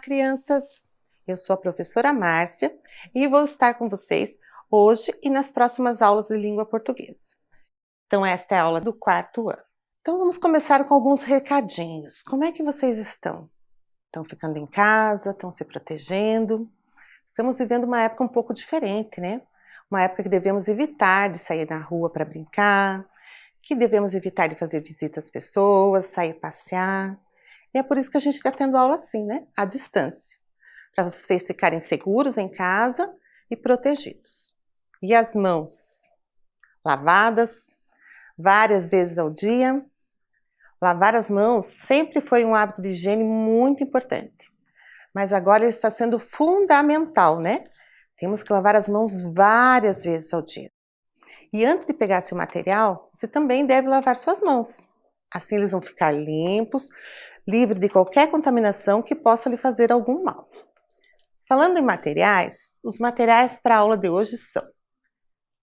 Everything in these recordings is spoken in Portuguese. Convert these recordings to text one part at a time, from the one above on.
crianças! Eu sou a professora Márcia e vou estar com vocês hoje e nas próximas aulas de língua portuguesa. Então esta é a aula do 4º ano. Então vamos começar com alguns recadinhos. Como é que vocês estão? Estão ficando em casa? Estão se protegendo? Estamos vivendo uma época um pouco diferente, né? Uma época que devemos evitar de sair na rua para brincar, que devemos evitar de fazer visitas às pessoas, sair passear. E é por isso que a gente está tendo aula assim, né? À distância. Para vocês ficarem seguros em casa e protegidos. E as mãos? Lavadas várias vezes ao dia. Lavar as mãos sempre foi um hábito de higiene muito importante. Mas agora ele está sendo fundamental, né? Temos que lavar as mãos várias vezes ao dia. E antes de pegar seu material, você também deve lavar suas mãos. Assim eles vão ficar limpos, livres de qualquer contaminação que possa lhe fazer algum mal. Falando em materiais, os materiais para a aula de hoje são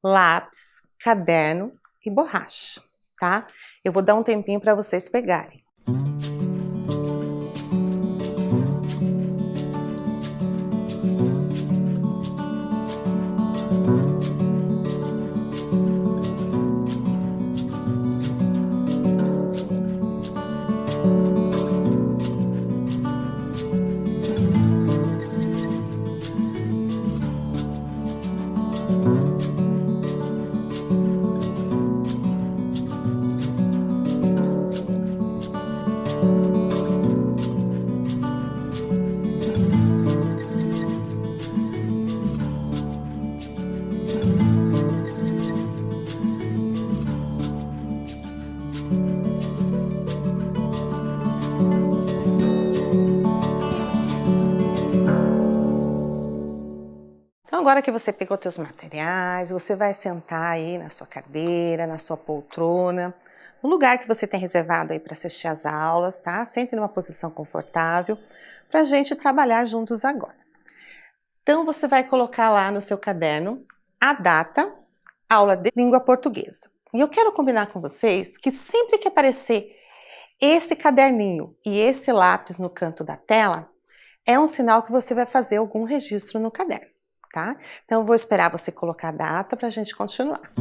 lápis, caderno e borracha, tá? Eu vou dar um tempinho para vocês pegarem. Então agora que você pegou seus materiais, você vai sentar aí na sua cadeira, na sua poltrona, no lugar que você tem reservado aí para assistir às aulas, tá? Sente numa posição confortável para a gente trabalhar juntos agora. Então você vai colocar lá no seu caderno a data, aula de língua portuguesa. E eu quero combinar com vocês que sempre que aparecer esse caderninho e esse lápis no canto da tela, é um sinal que você vai fazer algum registro no caderno. Tá? Então eu vou esperar você colocar a data para a gente continuar.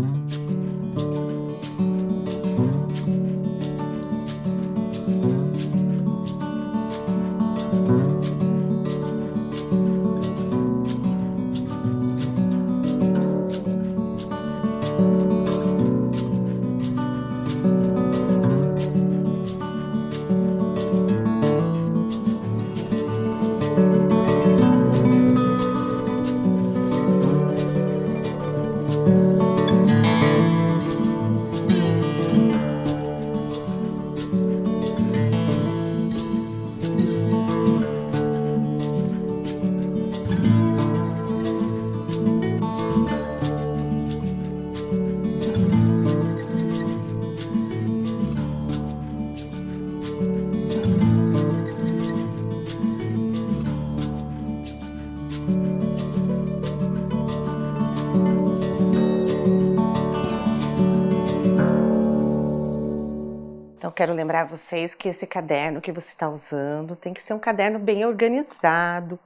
Então, quero lembrar vocês que esse caderno que você está usando tem que ser um caderno bem organizado,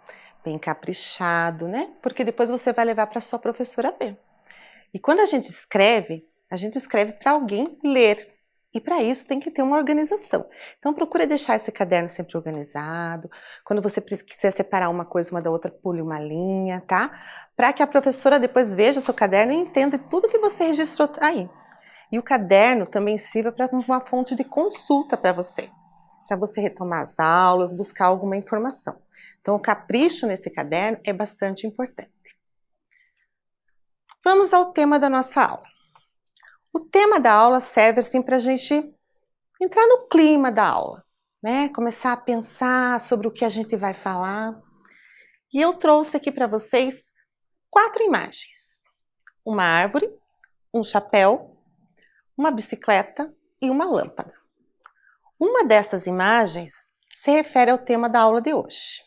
bem caprichado, né? Porque depois você vai levar para sua professora ver. E quando a gente escreve para alguém ler. E para isso tem que ter uma organização. Então, procure deixar esse caderno sempre organizado. Quando você quiser separar uma coisa uma da outra, pule uma linha, tá? Para que a professora depois veja seu caderno e entenda tudo que você registrou aí. E o caderno também sirva para uma fonte de consulta para você retomar as aulas, buscar alguma informação. Então, o capricho nesse caderno é bastante importante. Vamos ao tema da nossa aula. O tema da aula serve assim para a gente entrar no clima da aula, né? Começar a pensar sobre o que a gente vai falar. E eu trouxe aqui para vocês 4 imagens: uma árvore, um chapéu, uma bicicleta e uma lâmpada. Uma dessas imagens se refere ao tema da aula de hoje.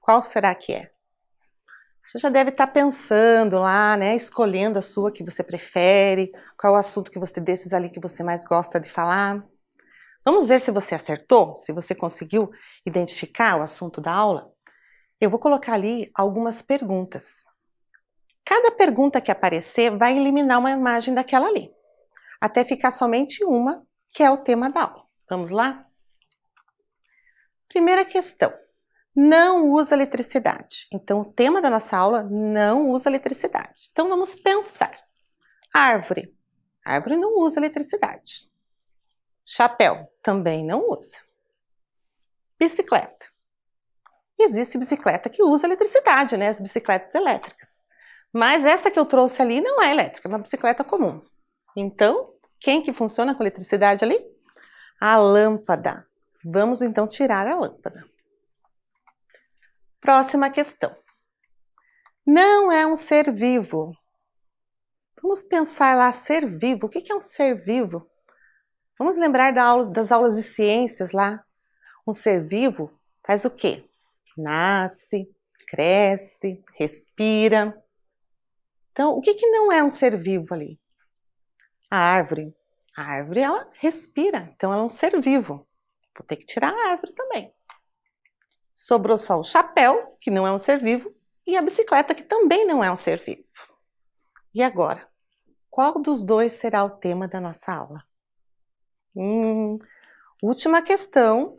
Qual será que é? Você já deve estar pensando lá, né? Escolhendo a sua que você prefere, qual é o assunto que você desses ali que você mais gosta de falar. Vamos ver se você acertou, se você conseguiu identificar o assunto da aula? Eu vou colocar ali algumas perguntas. Cada pergunta que aparecer vai eliminar uma imagem daquela ali, até ficar somente uma, que é o tema da aula. Vamos lá? Primeira questão. Não usa eletricidade. Então, o tema da nossa aula não usa eletricidade. Então, vamos pensar. Árvore. Árvore não usa eletricidade. Chapéu. Também não usa. Bicicleta. Existe bicicleta que usa eletricidade, né? As bicicletas elétricas. Mas essa que eu trouxe ali não é elétrica, é uma bicicleta comum. Então, quem que funciona com eletricidade ali? A lâmpada. Vamos então tirar a lâmpada. Próxima questão. Não é um ser vivo. Vamos pensar lá, ser vivo. O que é um ser vivo? Vamos lembrar das aulas de ciências lá. Um ser vivo faz o quê? Nasce, cresce, respira. Então, o que não é um ser vivo ali? A árvore. A árvore, ela respira, então ela é um ser vivo. Vou ter que tirar a árvore também. Sobrou só o chapéu, que não é um ser vivo, e a bicicleta, que também não é um ser vivo. E agora? Qual dos dois será o tema da nossa aula? Última questão.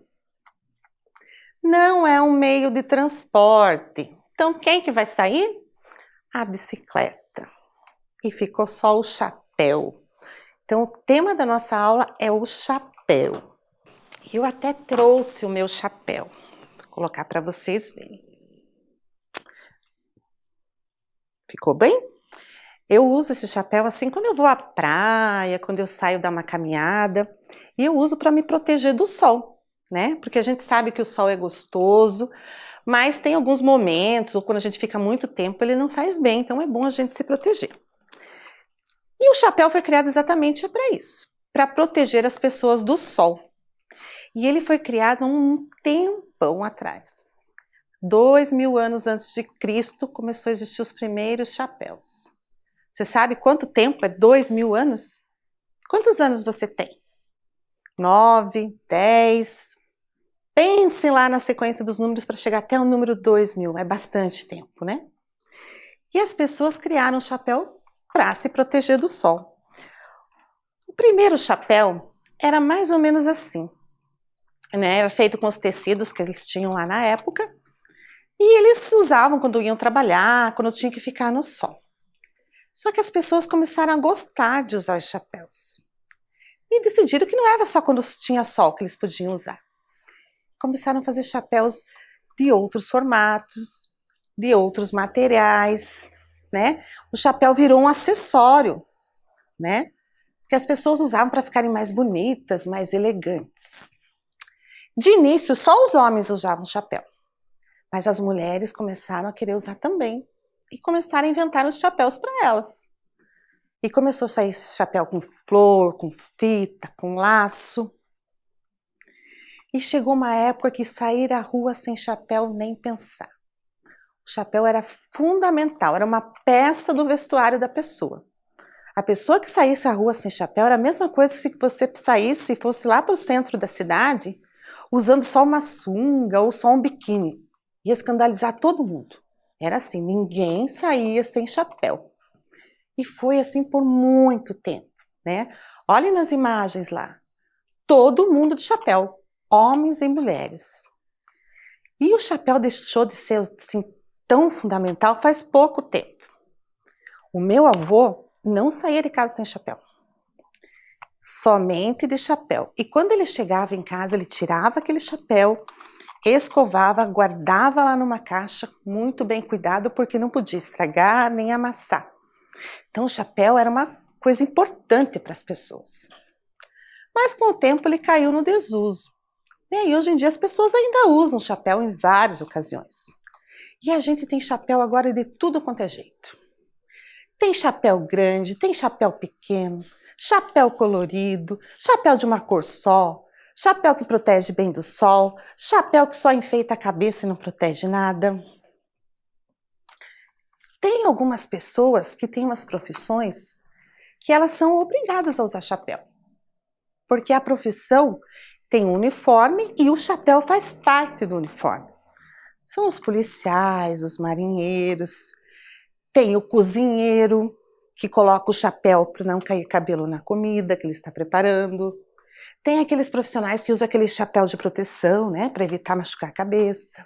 Não é um meio de transporte. Então, quem que vai sair? A bicicleta. E ficou só o chapéu. Então, o tema da nossa aula é o chapéu. Eu até trouxe o meu chapéu. Vou colocar para vocês verem. Ficou bem? Eu uso esse chapéu assim quando eu vou à praia, quando eu saio dar uma caminhada. E eu uso para me proteger do sol, né? Porque a gente sabe que o sol é gostoso, mas tem alguns momentos, ou quando a gente fica muito tempo, ele não faz bem. Então é bom a gente se proteger. E o chapéu foi criado exatamente para isso, para proteger as pessoas do sol. E ele foi criado um tempão atrás. 2000 anos antes de Cristo começou a existir os primeiros chapéus. Você sabe quanto tempo é 2000 anos? Quantos anos você tem? 9, 10? Pense lá na sequência dos números para chegar até o número 2000. É bastante tempo, né? E as pessoas criaram o chapéu para se proteger do sol. O primeiro chapéu era mais ou menos assim, né? Era feito com os tecidos que eles tinham lá na época e eles usavam quando iam trabalhar, quando tinham que ficar no sol. Só que as pessoas começaram a gostar de usar os chapéus e decidiram que não era só quando tinha sol que eles podiam usar. Começaram a fazer chapéus de outros formatos, de outros materiais, né? O chapéu virou um acessório, né? Que as pessoas usavam para ficarem mais bonitas, mais elegantes. De início, só os homens usavam chapéu, mas as mulheres começaram a querer usar também e começaram a inventar os chapéus para elas. E começou a sair chapéu com flor, com fita, com laço. E chegou uma época que sair à rua sem chapéu nem pensar. O chapéu era fundamental, era uma peça do vestuário da pessoa. A pessoa que saísse à rua sem chapéu era a mesma coisa se você saísse e fosse lá para o centro da cidade usando só uma sunga ou só um biquíni. Ia escandalizar todo mundo. Era assim, ninguém saía sem chapéu. E foi assim por muito tempo, né? Olhem nas imagens lá. Todo mundo de chapéu, homens e mulheres. E o chapéu deixou de ser assim, tão fundamental faz pouco tempo. O meu avô não saía de casa sem chapéu. Somente de chapéu. E quando ele chegava em casa, ele tirava aquele chapéu, escovava, guardava lá numa caixa, muito bem cuidado, porque não podia estragar nem amassar. Então o chapéu era uma coisa importante para as pessoas. Mas com o tempo ele caiu no desuso. E aí hoje em dia as pessoas ainda usam chapéu em várias ocasiões. E a gente tem chapéu agora de tudo quanto é jeito. Tem chapéu grande, tem chapéu pequeno, chapéu colorido, chapéu de uma cor só, chapéu que protege bem do sol, chapéu que só enfeita a cabeça e não protege nada. Tem algumas pessoas que têm umas profissões que elas são obrigadas a usar chapéu. Porque a profissão tem um uniforme e o chapéu faz parte do uniforme. São os policiais, os marinheiros, tem o cozinheiro, que coloca o chapéu para não cair cabelo na comida que ele está preparando. Tem aqueles profissionais que usam aquele chapéu de proteção, né, para evitar machucar a cabeça.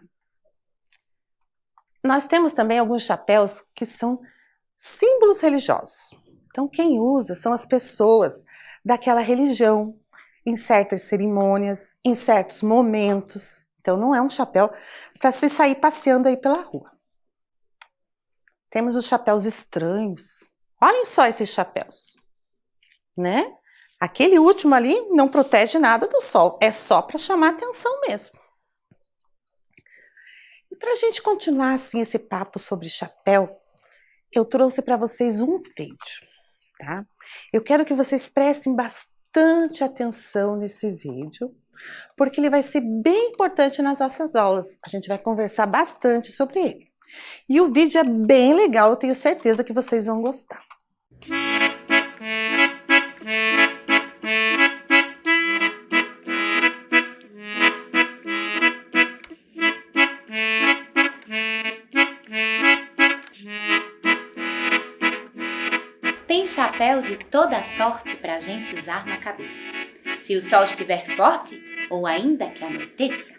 Nós temos também alguns chapéus que são símbolos religiosos. Então, quem usa são as pessoas daquela religião, em certas cerimônias, em certos momentos. Então, não é um chapéu para se sair passeando aí pela rua. Temos os chapéus estranhos. Olhem só esses chapéus, né? Aquele último ali não protege nada do sol, é só para chamar atenção mesmo. E para a gente continuar assim esse papo sobre chapéu, eu trouxe para vocês um vídeo, tá? Eu quero que vocês prestem bastante atenção nesse vídeo, porque ele vai ser bem importante nas nossas aulas. A gente vai conversar bastante sobre ele. E o vídeo é bem legal, eu tenho certeza que vocês vão gostar. Tem chapéu de toda sorte pra gente usar na cabeça. Se o sol estiver forte ou ainda que anoiteça,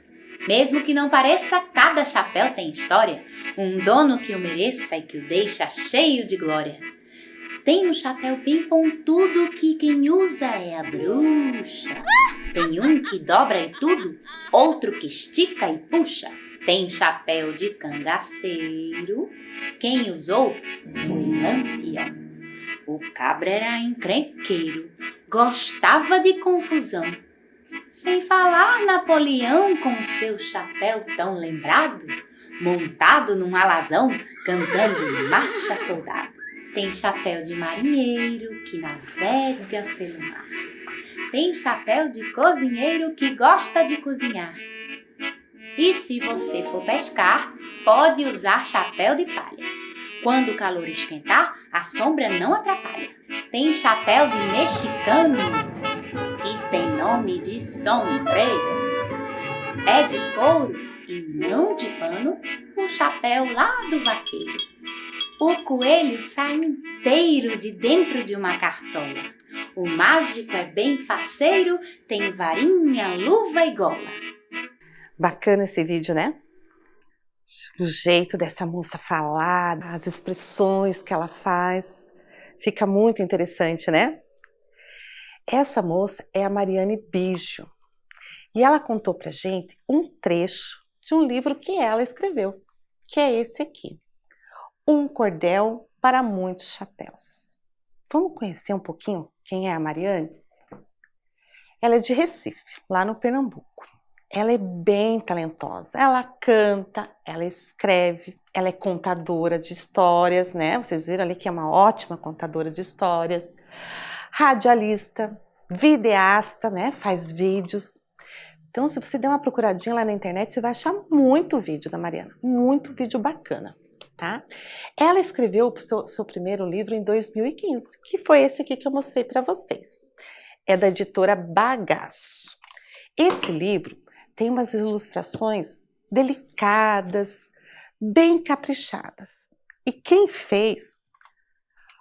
mesmo que não pareça, cada chapéu tem história, um dono que o mereça e que o deixa cheio de glória. Tem um chapéu bem pontudo que quem usa é a bruxa. Tem um que dobra e tudo, outro que estica e puxa. Tem chapéu de cangaceiro, quem usou foi Lampião. O cabra era encrenqueiro, gostava de confusão. Sem falar Napoleão com seu chapéu tão lembrado, montado num alazão, cantando marcha soldado. Tem chapéu de marinheiro que navega pelo mar. Tem chapéu de cozinheiro que gosta de cozinhar. E se você for pescar, pode usar chapéu de palha. Quando o calor esquentar, a sombra não atrapalha. Tem chapéu de mexicano, que tem nome de sombreiro. É de couro e não de pano, o chapéu lá do vaqueiro. O coelho sai inteiro de dentro de uma cartola. O mágico é bem faceiro, tem varinha, luva e gola. Bacana esse vídeo, né? O jeito dessa moça falar, as expressões que ela faz, fica muito interessante, né? Essa moça é a Mariane Biggio e ela contou pra gente um trecho de um livro que ela escreveu, que é esse aqui, Um Cordel para Muitos Chapéus. Vamos conhecer um pouquinho quem é a Mariane? Ela é de Recife, lá no Pernambuco. Ela é bem talentosa, ela canta, ela escreve, ela é contadora de histórias, né? Vocês viram ali que é uma ótima contadora de histórias, radialista, videasta, né? Faz vídeos. Então, se você der uma procuradinha lá na internet, você vai achar muito vídeo da Mariana, muito vídeo bacana, tá? Ela escreveu o seu primeiro livro em 2015, que foi esse aqui que eu mostrei para vocês. É da editora Bagaço. Esse livro tem umas ilustrações delicadas, bem caprichadas. E quem fez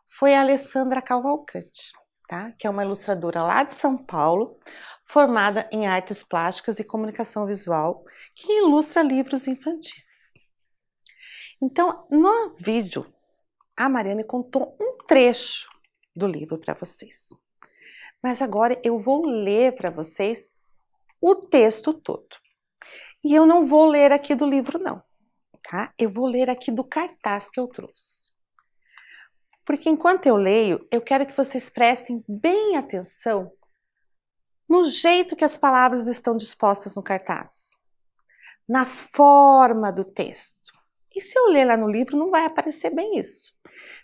foi a Alessandra Cavalcante, tá? Que é uma ilustradora lá de São Paulo, formada em artes plásticas e comunicação visual, que ilustra livros infantis. Então, no vídeo, a Mariane contou um trecho do livro para vocês. Mas agora eu vou ler para vocês o texto todo. E eu não vou ler aqui do livro não, tá? Eu vou ler aqui do cartaz que eu trouxe. Porque enquanto eu leio, eu quero que vocês prestem bem atenção no jeito que as palavras estão dispostas no cartaz, na forma do texto. E se eu ler lá no livro, não vai aparecer bem isso.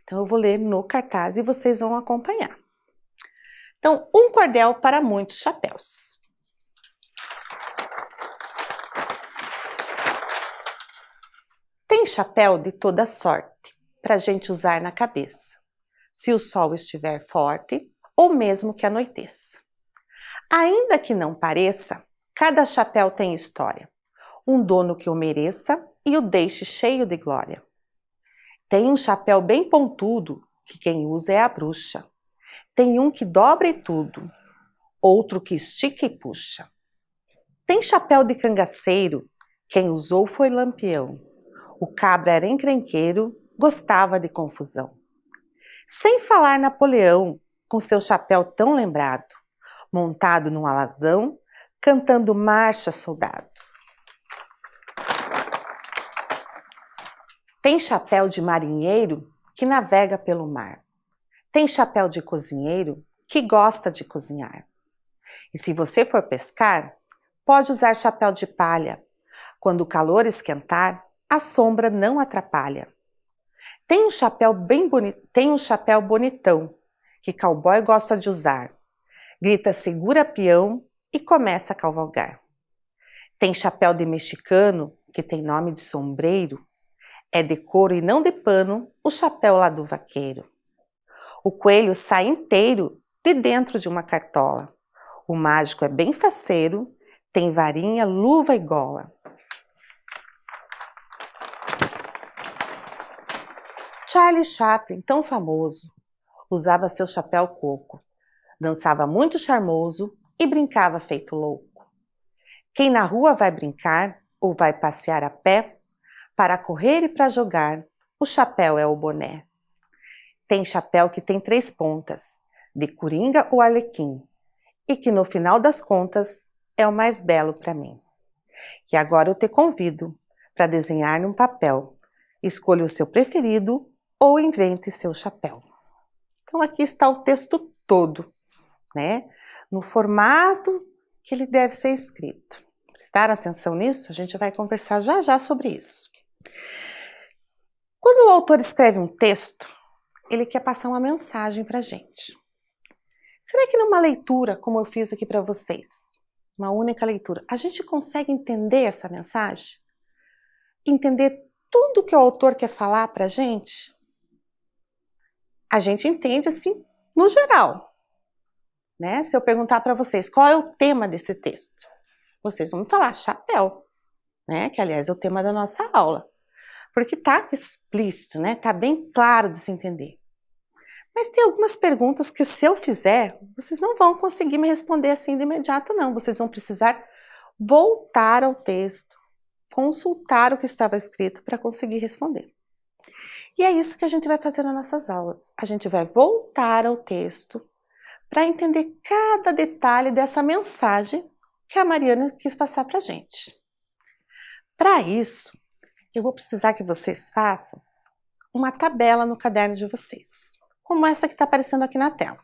Então eu vou ler no cartaz e vocês vão acompanhar. Então, um cordel para muitos chapéus. Tem chapéu de toda sorte para a gente usar na cabeça, se o sol estiver forte ou mesmo que anoiteça. Ainda que não pareça, cada chapéu tem história, um dono que o mereça e o deixe cheio de glória. Tem um chapéu bem pontudo, que quem usa é a bruxa. Tem um que dobra e tudo, outro que estica e puxa. Tem chapéu de cangaceiro, quem usou foi Lampião. O cabra era encrenqueiro, gostava de confusão. Sem falar Napoleão, com seu chapéu tão lembrado, montado num alazão, cantando marcha, soldado. Tem chapéu de marinheiro que navega pelo mar. Tem chapéu de cozinheiro que gosta de cozinhar. E se você for pescar, pode usar chapéu de palha. Quando o calor esquentar, a sombra não atrapalha. Tem um chapéu bonitão que cowboy gosta de usar. Grita segura peão e começa a cavalgar. Tem chapéu de mexicano que tem nome de sombreiro. É de couro e não de pano o chapéu lá do vaqueiro. O coelho sai inteiro de dentro de uma cartola. O mágico é bem faceiro, tem varinha, luva e gola. Charlie Chaplin, tão famoso, usava seu chapéu coco, dançava muito charmoso e brincava feito louco. Quem na rua vai brincar ou vai passear a pé, para correr e para jogar, o chapéu é o boné. Tem chapéu que tem 3 pontas, de coringa ou arlequim, e que no final das contas é o mais belo para mim. E agora eu te convido para desenhar num papel. Escolha o seu preferido ou invente seu chapéu. Então aqui está o texto todo, né? No formato que ele deve ser escrito. Prestaram atenção nisso? A gente vai conversar já já sobre isso. Quando o autor escreve um texto, ele quer passar uma mensagem para a gente. Será que numa leitura, como eu fiz aqui para vocês, uma única leitura, a gente consegue entender essa mensagem? Entender tudo que o autor quer falar para a gente? A gente entende assim, no geral, né? Se eu perguntar para vocês qual é o tema desse texto, vocês vão me falar chapéu, né? Que aliás é o tema da nossa aula. Porque está explícito, né? Está bem claro de se entender. Mas tem algumas perguntas que se eu fizer, vocês não vão conseguir me responder assim de imediato, não. Vocês vão precisar voltar ao texto, consultar o que estava escrito para conseguir responder. E é isso que a gente vai fazer nas nossas aulas. A gente vai voltar ao texto para entender cada detalhe dessa mensagem que a Mariana quis passar para a gente. Para isso, eu vou precisar que vocês façam uma tabela no caderno de vocês, como essa que está aparecendo aqui na tela.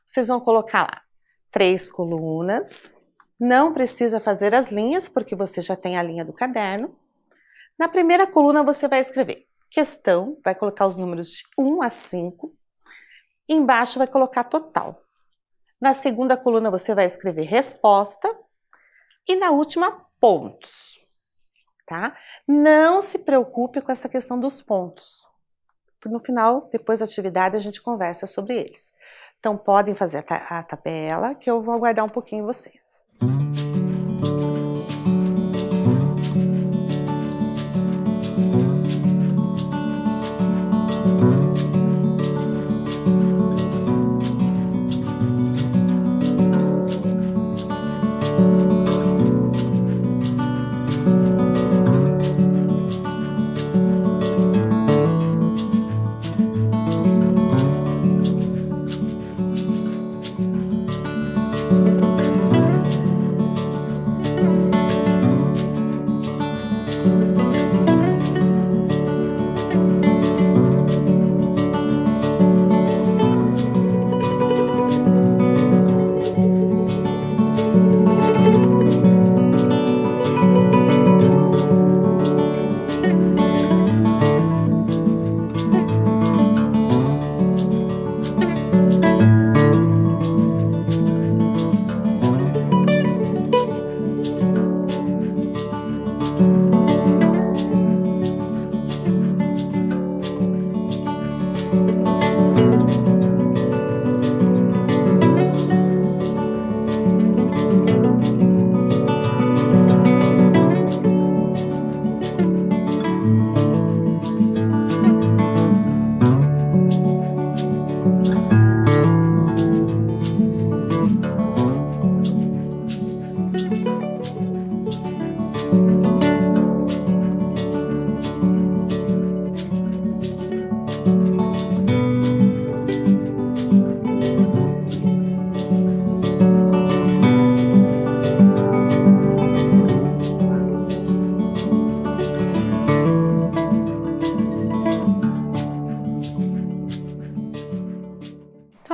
Vocês vão colocar lá 3 colunas, não precisa fazer as linhas, porque você já tem a linha do caderno. Na primeira coluna você vai escrever questão, vai colocar os números de 1 a 5, embaixo vai colocar total. Na segunda coluna você vai escrever resposta e na última pontos. Tá? Não se preocupe com essa questão dos pontos. No final, depois da atividade, a gente conversa sobre eles. Então, podem fazer a tabela, que eu vou aguardar um pouquinho vocês.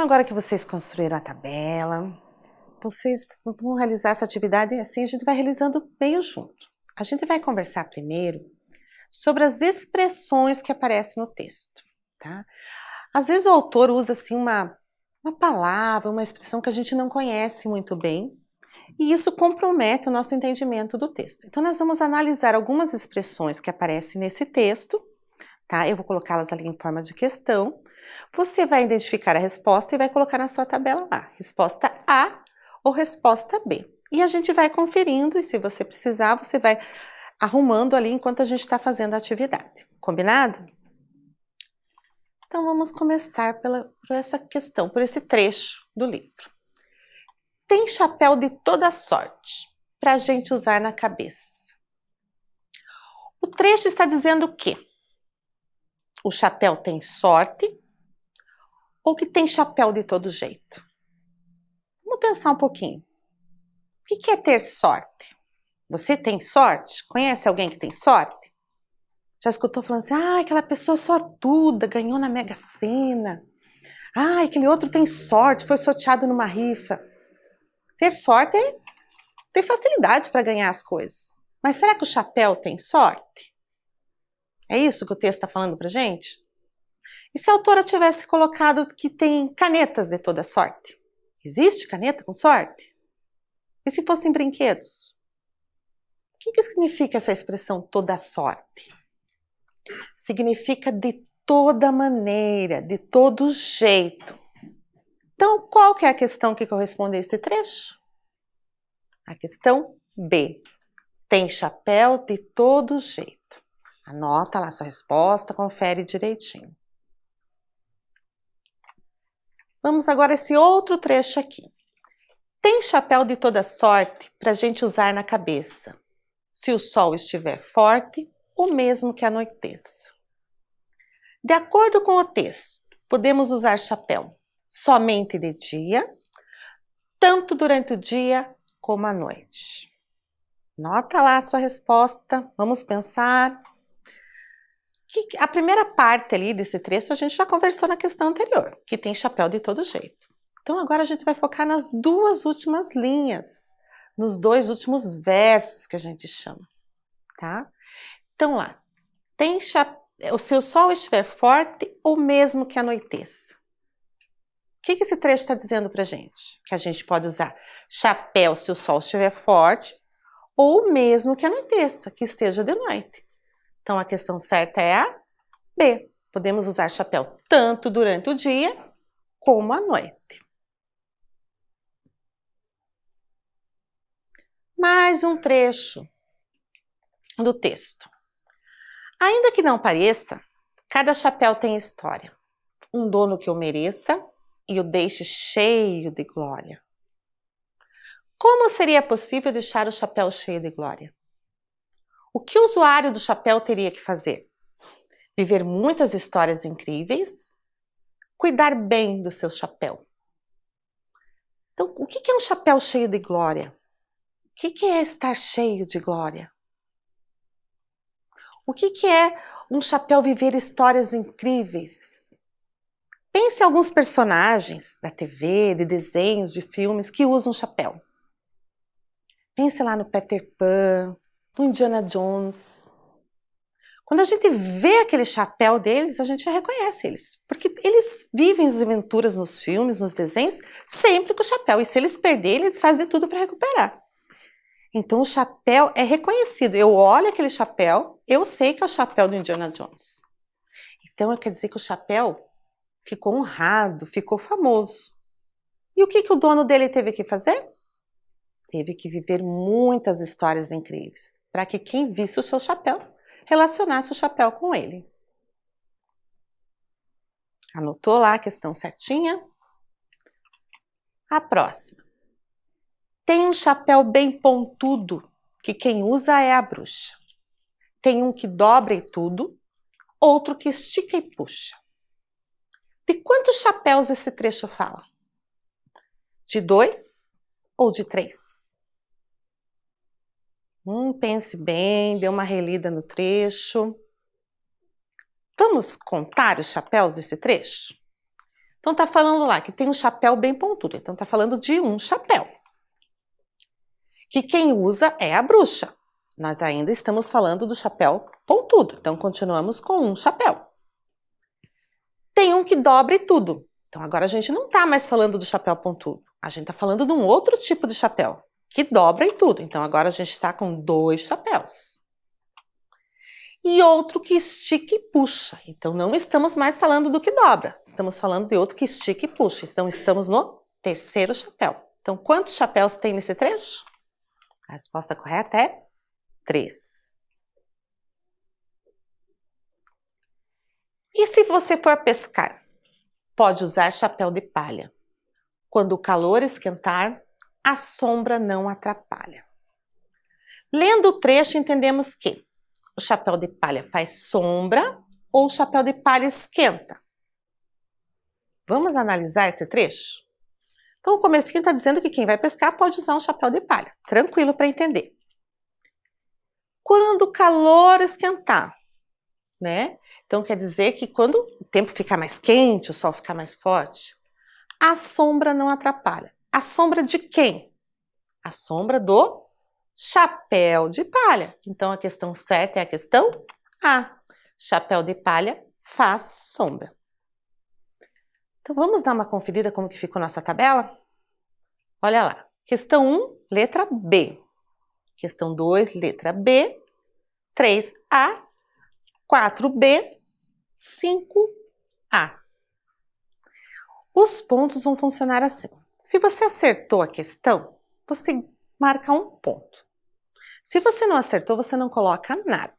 agora que vocês construíram a tabela, vocês vão realizar essa atividade e assim a gente vai realizando meio junto. A gente vai conversar primeiro sobre as expressões que aparecem no texto, tá? Às vezes o autor usa assim uma palavra, uma expressão que a gente não conhece muito bem, e isso compromete o nosso entendimento do texto. Então nós vamos analisar algumas expressões que aparecem nesse texto, tá? Eu vou colocá-las ali em forma de questão. Você vai identificar a resposta e vai colocar na sua tabela lá, resposta A ou resposta B. E a gente vai conferindo, e se você precisar, você vai arrumando ali enquanto a gente está fazendo a atividade. Combinado? Então vamos começar por essa questão, por esse trecho do livro. Tem chapéu de toda sorte para a gente usar na cabeça. O trecho está dizendo o quê? O chapéu tem sorte ou que tem chapéu de todo jeito? Vamos pensar um pouquinho. O que é ter sorte? Você tem sorte? Conhece alguém que tem sorte? Já escutou falando assim, aquela pessoa sortuda, ganhou na Mega Sena. Aquele outro tem sorte, foi sorteado numa rifa. Ter sorte é ter facilidade para ganhar as coisas. Mas será que o chapéu tem sorte? É isso que o texto está falando pra gente? E se a autora tivesse colocado que tem canetas de toda sorte? Existe caneta com sorte? E se fossem brinquedos? O que significa essa expressão toda sorte? Significa de toda maneira, de todo jeito. Então, qual que é a questão que corresponde a esse trecho? A questão B. Tem chapéu de todo jeito. Anota lá sua resposta, confere direitinho. Vamos agora a esse outro trecho aqui. Tem chapéu de toda sorte para a gente usar na cabeça, se o sol estiver forte ou mesmo que anoiteça. De acordo com o texto, podemos usar chapéu somente de dia, tanto durante o dia como à noite. Nota lá a sua resposta, vamos pensar. A primeira parte ali desse trecho a gente já conversou na questão anterior, que tem chapéu de todo jeito. Então agora a gente vai focar nas duas últimas linhas, nos dois últimos versos que a gente chama, tá? Então lá, tem chapéu, se o sol estiver forte ou mesmo que anoiteça. O que esse trecho está dizendo pra gente? Que a gente pode usar chapéu se o sol estiver forte ou mesmo que anoiteça, que esteja de noite. Então, a questão certa é a B. Podemos usar chapéu tanto durante o dia como à noite. Mais um trecho do texto. Ainda que não pareça, cada chapéu tem história. Um dono que o mereça e o deixe cheio de glória. Como seria possível deixar o chapéu cheio de glória? O que o usuário do chapéu teria que fazer? Viver muitas histórias incríveis, cuidar bem do seu chapéu. Então, o que é um chapéu cheio de glória? O que é estar cheio de glória? O que é um chapéu viver histórias incríveis? Pense em alguns personagens da TV, de desenhos, de filmes que usam chapéu. Pense lá no Peter Pan, no Indiana Jones. Quando a gente vê aquele chapéu deles, a gente já reconhece eles. Porque eles vivem as aventuras nos filmes, nos desenhos, sempre com o chapéu. E se eles perderem, eles fazem tudo para recuperar. Então o chapéu é reconhecido. Eu olho aquele chapéu, eu sei que é o chapéu do Indiana Jones. Então quer dizer que o chapéu ficou honrado, ficou famoso. E o que o dono dele teve que fazer? Teve que viver muitas histórias incríveis, para que quem visse o seu chapéu relacionasse o chapéu com ele. Anotou lá a questão certinha? A próxima. Tem um chapéu bem pontudo, que quem usa é a bruxa. Tem um que dobra e tudo, outro que estica e puxa. De quantos chapéus esse trecho fala? De 2 ou de 3? Pense bem, dê uma relida no trecho. Vamos contar os chapéus desse trecho? Então tá falando lá que tem um chapéu bem pontudo, então tá falando de um chapéu. Que quem usa é a bruxa. Nós ainda estamos falando do chapéu pontudo, então continuamos com um chapéu. Tem um que dobra e tudo. Então agora a gente não tá mais falando do chapéu pontudo, a gente tá falando de um outro tipo de chapéu, que dobra e tudo. Então agora a gente está com 2 chapéus. E outro que estica e puxa. Então não estamos mais falando do que dobra, estamos falando de outro que estica e puxa. Então estamos no terceiro chapéu. Então quantos chapéus tem nesse trecho? A resposta correta é 3. E se você for pescar? Pode usar chapéu de palha. Quando o calor esquentar, a sombra não atrapalha. Lendo o trecho, entendemos que o chapéu de palha faz sombra ou o chapéu de palha esquenta. Vamos analisar esse trecho? Então, o comecinho está dizendo que quem vai pescar pode usar um chapéu de palha. Tranquilo para entender. Quando o calor esquentar, né? Então, quer dizer que quando o tempo ficar mais quente, o sol ficar mais forte, a sombra não atrapalha. A sombra de quem? A sombra do chapéu de palha. Então, a questão certa é a questão A. Chapéu de palha faz sombra. Então, vamos dar uma conferida como que ficou nossa tabela? Olha lá. Questão 1, letra B. Questão 2, letra B. 3A. 4B. 5A. Os pontos vão funcionar assim. Se você acertou a questão, você marca um ponto. Se você não acertou, você não coloca nada.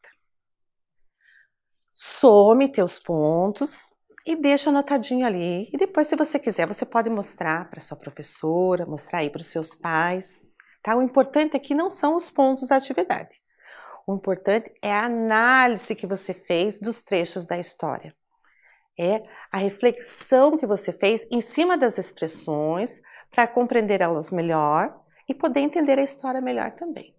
Some teus pontos e deixa anotadinho ali. E depois, se você quiser, você pode mostrar para sua professora, mostrar aí para os seus pais. Tá? O importante aqui não são os pontos da atividade. O importante é a análise que você fez dos trechos da história. É a reflexão que você fez em cima das expressões para compreender elas melhor e poder entender a história melhor também.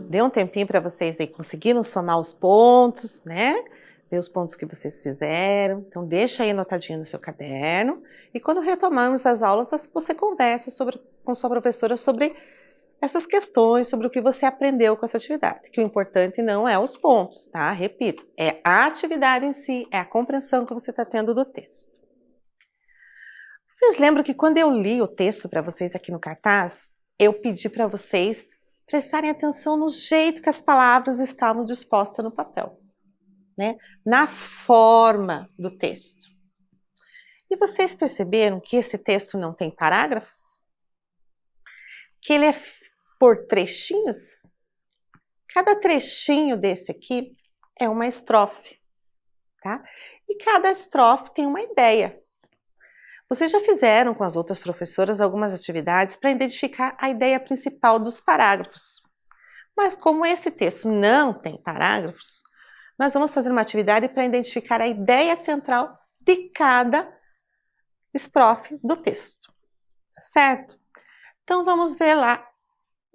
Deu um tempinho para vocês aí conseguiram somar os pontos, né? Ver os pontos que vocês fizeram. Então, deixa aí anotadinho no seu caderno. E quando retomarmos as aulas, você conversa com sua professora sobre essas questões, sobre o que você aprendeu com essa atividade. Que o importante não é os pontos, tá? Repito, é a atividade em si, é a compreensão que você está tendo do texto. Vocês lembram que quando eu li o texto para vocês aqui no cartaz, eu pedi para vocês prestarem atenção no jeito que as palavras estavam dispostas no papel, né? Na forma do texto. E vocês perceberam que esse texto não tem parágrafos? Que ele é por trechinhos? Cada trechinho desse aqui é uma estrofe, tá? E cada estrofe tem uma ideia. Vocês já fizeram com as outras professoras algumas atividades para identificar a ideia principal dos parágrafos. Mas como esse texto não tem parágrafos, nós vamos fazer uma atividade para identificar a ideia central de cada estrofe do texto, tá certo? Então vamos ver lá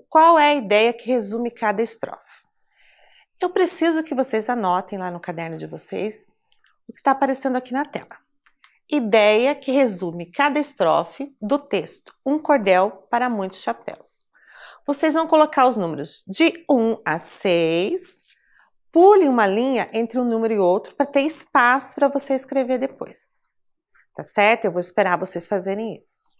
qual é a ideia que resume cada estrofe. Eu preciso que vocês anotem lá no caderno de vocês o que está aparecendo aqui na tela. Ideia que resume cada estrofe do texto, um cordel para muitos chapéus. Vocês vão colocar os números de 1 a 6, pule uma linha entre um número e outro para ter espaço para você escrever depois. tá certo? Eu vou esperar vocês fazerem isso.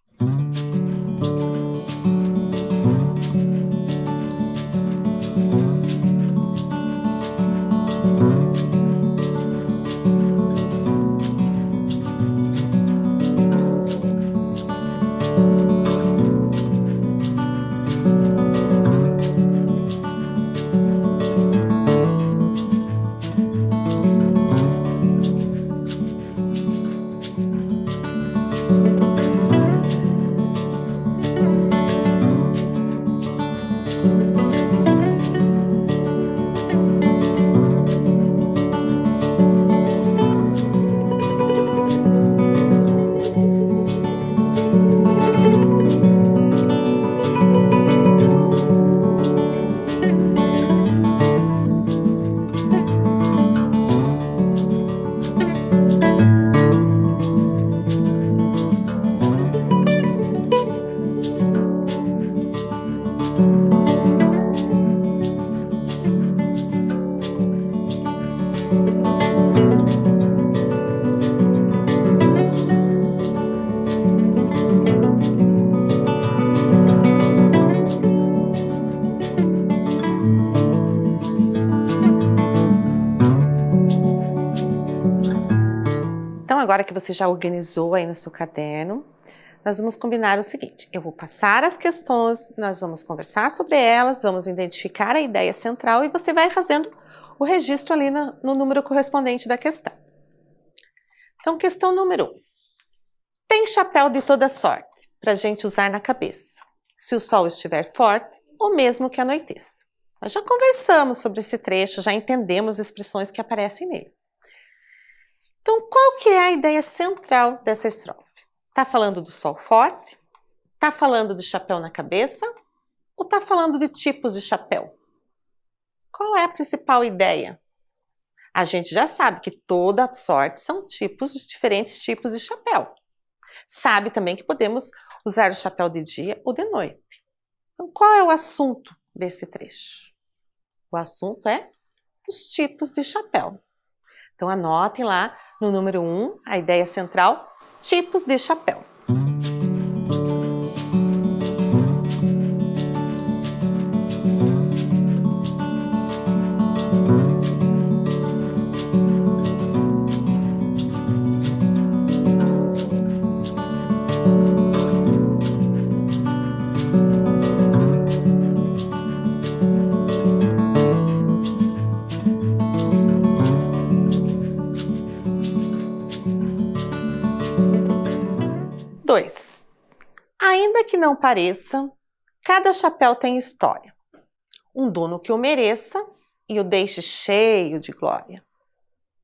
Então, agora que você já organizou aí no seu caderno, nós vamos combinar o seguinte: eu vou passar as questões, nós vamos conversar sobre elas, vamos identificar a ideia central e você vai fazendo o registro ali no número correspondente da questão. Então, questão número 1. Tem chapéu de toda sorte para a gente usar na cabeça, se o sol estiver forte ou mesmo que anoiteça. Nós já conversamos sobre esse trecho, já entendemos as expressões que aparecem nele. Então, qual que é a ideia central dessa estrofe? Está falando do sol forte? Está falando do chapéu na cabeça? Ou está falando de tipos de chapéu? Qual é a principal ideia? A gente já sabe que toda sorte são diferentes tipos de chapéu. Sabe também que podemos usar o chapéu de dia ou de noite. Então, qual é o assunto desse trecho? O assunto é os tipos de chapéu. Então, anotem lá no número 1, a ideia central, tipos de chapéu. Ainda que não pareça, cada chapéu tem história. Um dono que o mereça e o deixe cheio de glória.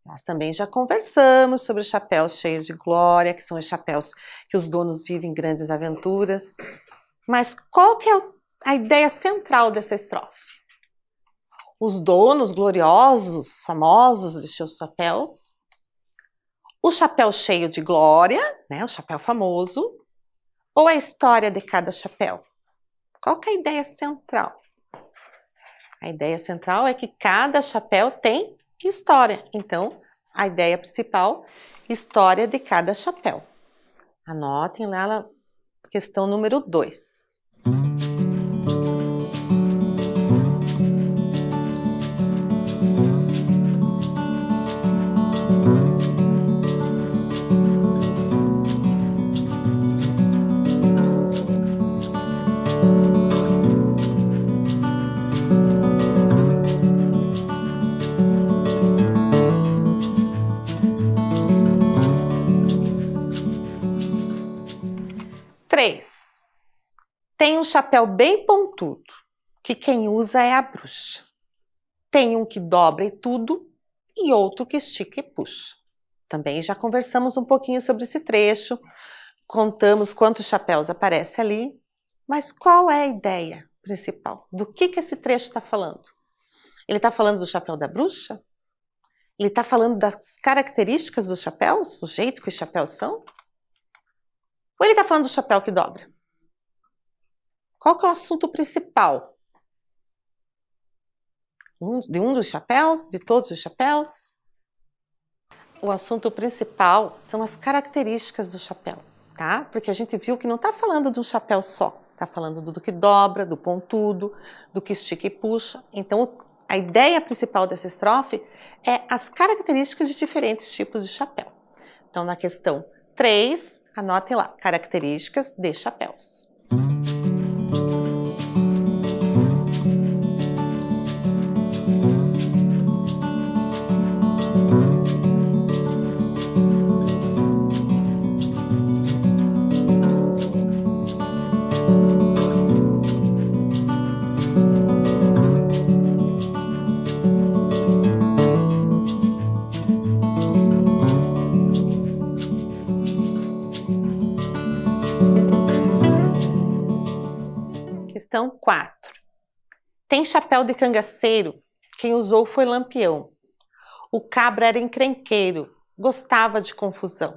Nós também já conversamos sobre os chapéus cheios de glória, que são os chapéus que os donos vivem grandes aventuras. Mas qual que é a ideia central dessa estrofe? Os donos gloriosos, famosos de seus chapéus, o chapéu cheio de glória, né, o chapéu famoso, ou a história de cada chapéu? Qual que é a ideia central? A ideia central é que cada chapéu tem história. Então, a ideia principal, história de cada chapéu. Anotem lá na questão número 2. Tem um chapéu bem pontudo, que quem usa é a bruxa. Tem um que dobra e tudo e outro que estica e puxa. Também já conversamos um pouquinho sobre esse trecho, contamos quantos chapéus aparecem ali, mas qual é a ideia principal? Do que esse trecho está falando? Ele está falando do chapéu da bruxa? Ele está falando das características dos chapéus, o jeito que os chapéus são? Ou ele está falando do chapéu que dobra? Qual que é o assunto principal? De um dos chapéus? De todos os chapéus? o assunto principal são as características do chapéu, tá? Porque a gente viu que não está falando de um chapéu só, está falando do que dobra, do pontudo, do que estica e puxa. Então, a ideia principal dessa estrofe é as características de diferentes tipos de chapéu. Então, na questão 3, anotem lá, características de chapéus. Questão 4. Tem chapéu de cangaceiro, quem usou foi Lampião. O cabra era encrenqueiro, gostava de confusão.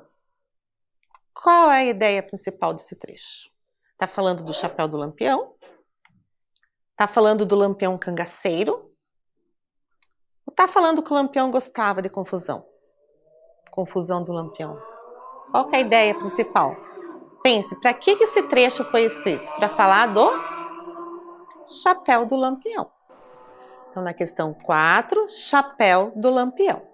Qual é a ideia principal desse trecho? Está falando do chapéu do Lampião? Está falando do Lampião cangaceiro? Ou está falando que o Lampião gostava de confusão? Confusão do Lampião. Qual que é a ideia principal? Pense, para que esse trecho foi escrito? Para falar do chapéu do Lampião. Então, na questão 4, chapéu do Lampião.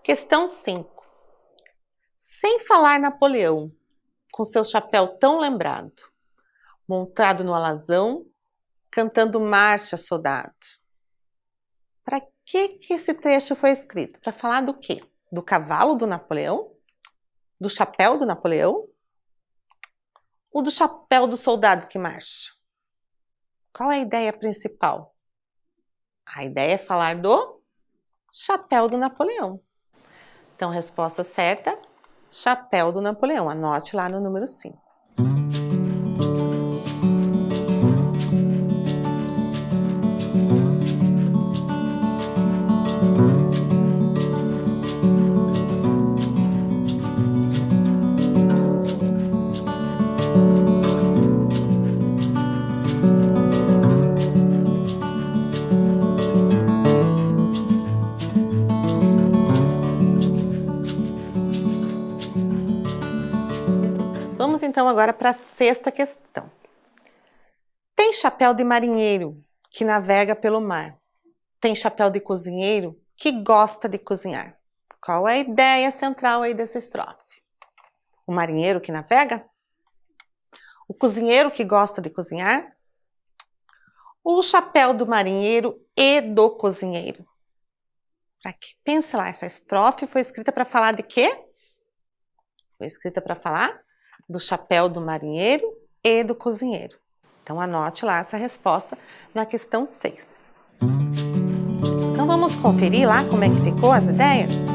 Questão 5. Sem falar Napoleão, com seu chapéu tão lembrado, montado no alazão, cantando marcha, soldado. Para que esse trecho foi escrito? Para falar do quê? Do cavalo do Napoleão? Do chapéu do Napoleão? Ou do chapéu do soldado que marcha? Qual é a ideia principal? A ideia é falar do chapéu do Napoleão. Então, resposta certa, chapéu do Napoleão. Anote lá no número 5. Vamos então agora para a 6ª questão. Tem chapéu de marinheiro que navega pelo mar. Tem chapéu de cozinheiro que gosta de cozinhar. Qual é a ideia central aí dessa estrofe? O marinheiro que navega? O cozinheiro que gosta de cozinhar? Ou o chapéu do marinheiro e do cozinheiro? Pensa lá, essa estrofe foi escrita para falar de quê? Foi escrita para falar do chapéu do marinheiro e do cozinheiro. Então, anote lá essa resposta na questão 6. Então, vamos conferir lá como é que ficou as ideias?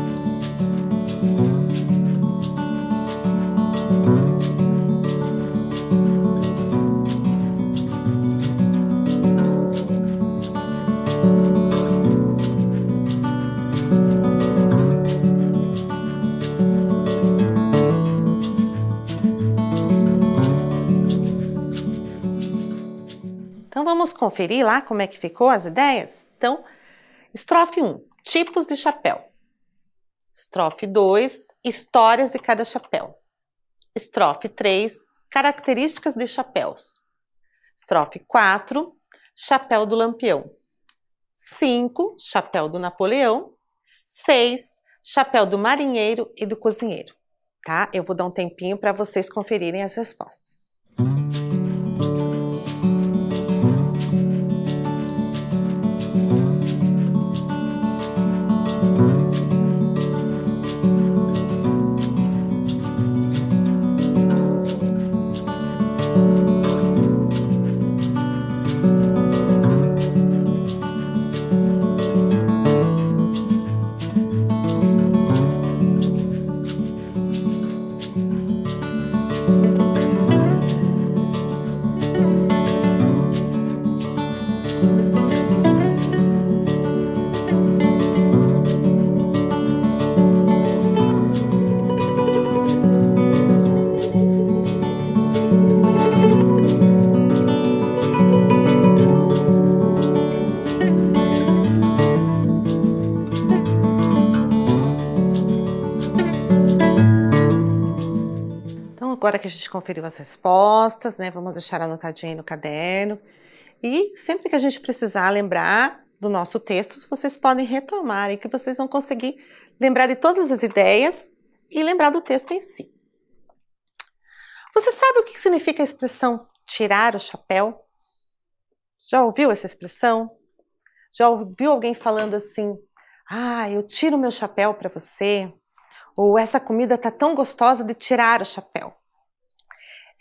Então, vamos conferir lá como é que ficou as ideias? Então, estrofe 1, tipos de chapéu. Estrofe 2, histórias de cada chapéu. Estrofe 3, características de chapéus. Estrofe 4, chapéu do Lampião. 5, chapéu do Napoleão. 6, chapéu do marinheiro e do cozinheiro. Tá? Eu vou dar um tempinho para vocês conferirem as respostas. agora que a gente conferiu as respostas, né? Vamos deixar anotadinho aí no caderno. E sempre que a gente precisar lembrar do nosso texto, vocês podem retomar e que vocês vão conseguir lembrar de todas as ideias e lembrar do texto em si. Você sabe o que significa a expressão tirar o chapéu? Já ouviu essa expressão? Já ouviu alguém falando assim: ah, eu tiro meu chapéu para você? Ou essa comida tá tão gostosa de tirar o chapéu?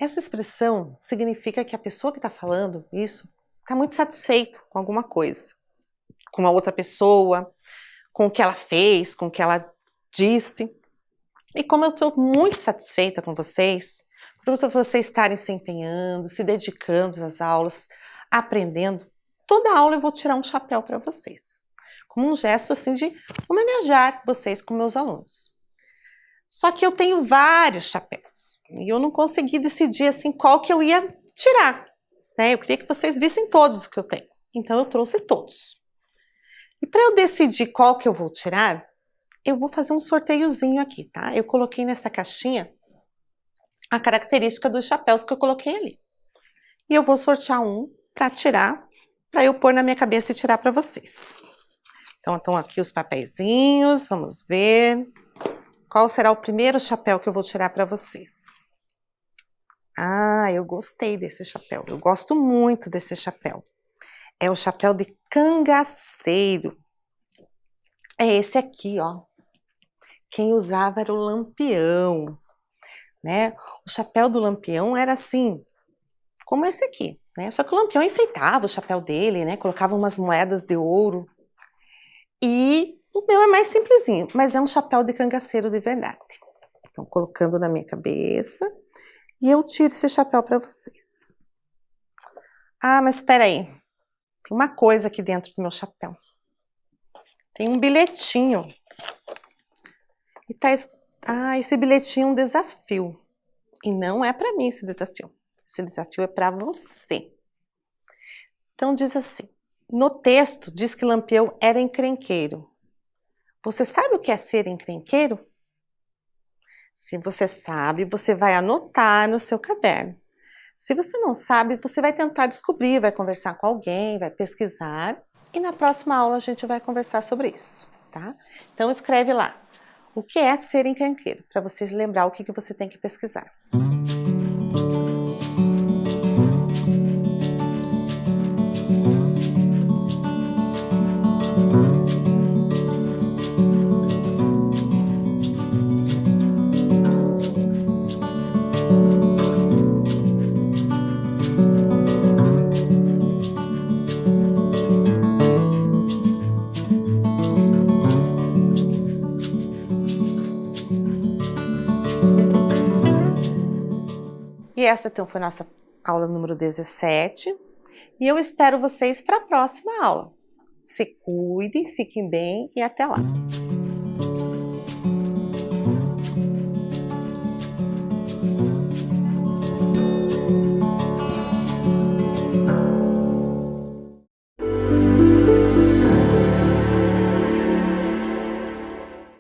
Essa expressão significa que a pessoa que está falando isso está muito satisfeita com alguma coisa, com uma outra pessoa, com o que ela fez, com o que ela disse. E como eu estou muito satisfeita com vocês, por vocês estarem se empenhando, se dedicando às aulas, aprendendo, toda aula eu vou tirar um chapéu para vocês, como um gesto assim de homenagear vocês como meus alunos. Só que eu tenho vários chapéus e eu não consegui decidir assim qual que eu ia tirar, né? Eu queria que vocês vissem todos os que eu tenho, então eu trouxe todos. E para eu decidir qual que eu vou tirar, eu vou fazer um sorteiozinho aqui, tá? Eu coloquei nessa caixinha a característica dos chapéus que eu coloquei ali. E eu vou sortear um para tirar, para eu pôr na minha cabeça e tirar para vocês. Então, estão aqui os papeizinhos, vamos ver. Qual será o primeiro chapéu que eu vou tirar para vocês? Ah, eu gostei desse chapéu. Eu gosto muito desse chapéu. É o chapéu de cangaceiro. É esse aqui, ó. Quem usava era o Lampião, né? O chapéu do Lampião era assim, como esse aqui, né? Só que o Lampião enfeitava o chapéu dele, né? Colocava umas moedas de ouro. E o meu é mais simplesinho, mas é um chapéu de cangaceiro de verdade. Então, colocando na minha cabeça e eu tiro esse chapéu para vocês. Ah, mas espera aí. Tem uma coisa aqui dentro do meu chapéu. Tem um bilhetinho. E tá, esse bilhetinho é um desafio. E não é para mim esse desafio. Esse desafio é para você. Então diz assim: no texto diz que Lampião era encrenqueiro. Você sabe o que é ser encrenqueiro? Se você sabe, você vai anotar no seu caderno. Se você não sabe, você vai tentar descobrir, vai conversar com alguém, vai pesquisar. E na próxima aula a gente vai conversar sobre isso, tá? Então escreve lá. O que é ser encrenqueiro? Para vocês lembrar o que você tem que pesquisar. E essa então foi a nossa aula número 17. E eu espero vocês para a próxima aula. Se cuidem, fiquem bem e até lá!